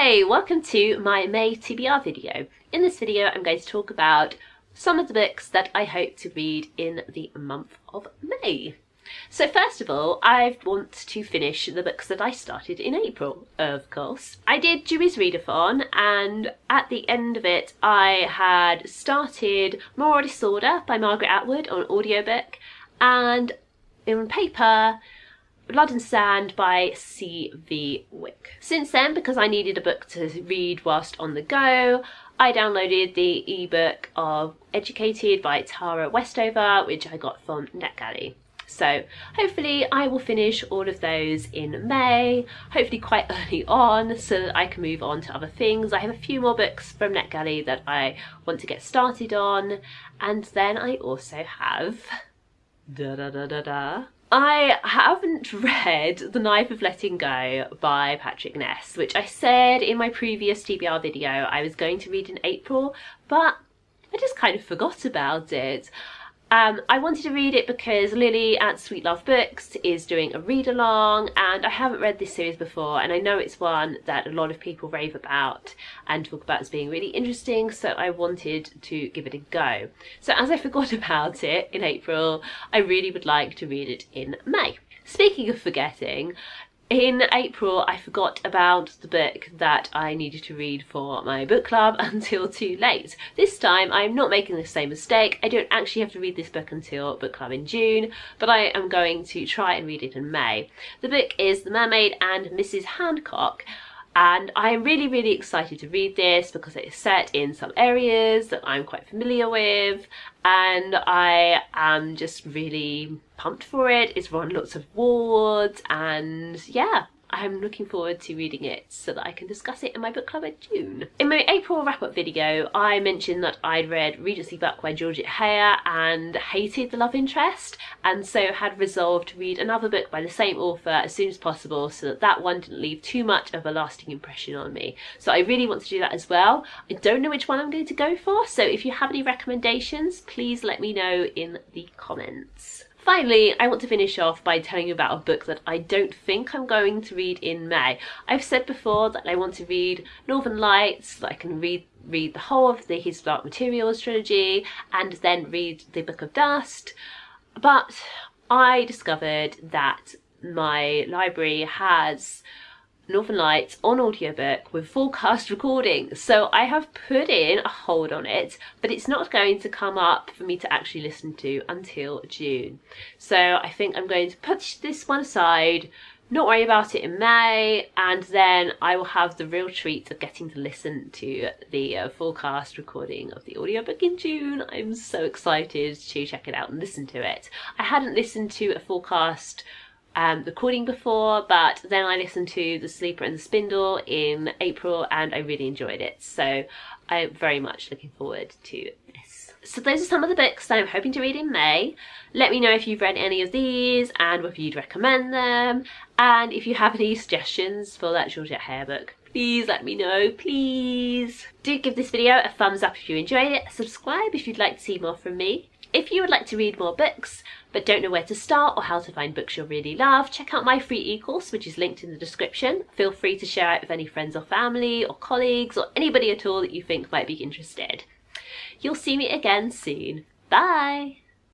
Hey, welcome to my May TBR video. In this video I'm going to talk about some of the books that I hope to read in the month of May. So first of all, I want to finish the books that I started in April, of course. I did Dewey's Readathon, and at the end of it I had started Moral Disorder by Margaret Atwood on audiobook, and on paper Blood and Sand by C.V. Wick. Since then, because I needed a book to read whilst on the go, I downloaded the ebook of Educated by Tara Westover, which I got from NetGalley. So hopefully I will finish all of those in May, hopefully quite early on, so that I can move on to other things. I have a few more books from NetGalley that I want to get started on, and then I also have I haven't read The Knife of Letting Go by Patrick Ness, which I said in my previous TBR video I was going to read in April, but I just kind of forgot about it. I wanted to read it because Lily at Sweet Love Books is doing a read-along, and I haven't read this series before, and I know it's one that a lot of people rave about and talk about as being really interesting, so I wanted to give it a go. So as I forgot about it in April, I really would like to read it in May. Speaking of forgetting, in April I forgot about the book that I needed to read for my book club until too late. This time I'm not making the same mistake. I don't actually have to read this book until book club in June, but I am going to try and read it in May. The book is The Mermaid and Mrs. Hancock, and I am really excited to read this because it is set in some areas that I'm quite familiar with, and I am just really pumped for it. It's won lots of awards, and yeah, I'm looking forward to reading it so that I can discuss it in my book club in June. In my April wrap-up video, I mentioned that I'd read Regency Buck by Georgette Heyer and hated the love interest, and so had resolved to read another book by the same author as soon as possible so that that one didn't leave too much of a lasting impression on me. So I really want to do that as well. I don't know which one I'm going to go for, so if you have any recommendations, please let me know in the comments. Finally, I want to finish off by telling you about a book that I don't think I'm going to read in May. I've said before that I want to read Northern Lights, that I can read the whole of the His Dark Materials trilogy and then read the Book of Dust, but I discovered that my library has Northern Lights on audiobook with full cast recording, so I have put in a hold on it, but it's not going to come up for me to actually listen to until June. So I think I'm going to put this one aside, not worry about it in May, and then I will have the real treat of getting to listen to the full cast recording of the audiobook in June. I'm so excited to check it out and listen to it. I hadn't listened to a full cast recording before, but then I listened to The Sleeper and the Spindle in April and I really enjoyed it, so I'm very much looking forward to this. So those are some of the books that I'm hoping to read in May. Let me know if you've read any of these and whether you'd recommend them, and if you have any suggestions for that Georgette Heyer book, please let me know, please. Do give this video a thumbs up if you enjoyed it, subscribe if you'd like to see more from me. If you would like to read more books but don't know where to start or how to find books you'll really love, check out my free e-course, which is linked in the description. Feel free to share it with any friends or family or colleagues or anybody at all that you think might be interested. You'll see me again soon. Bye!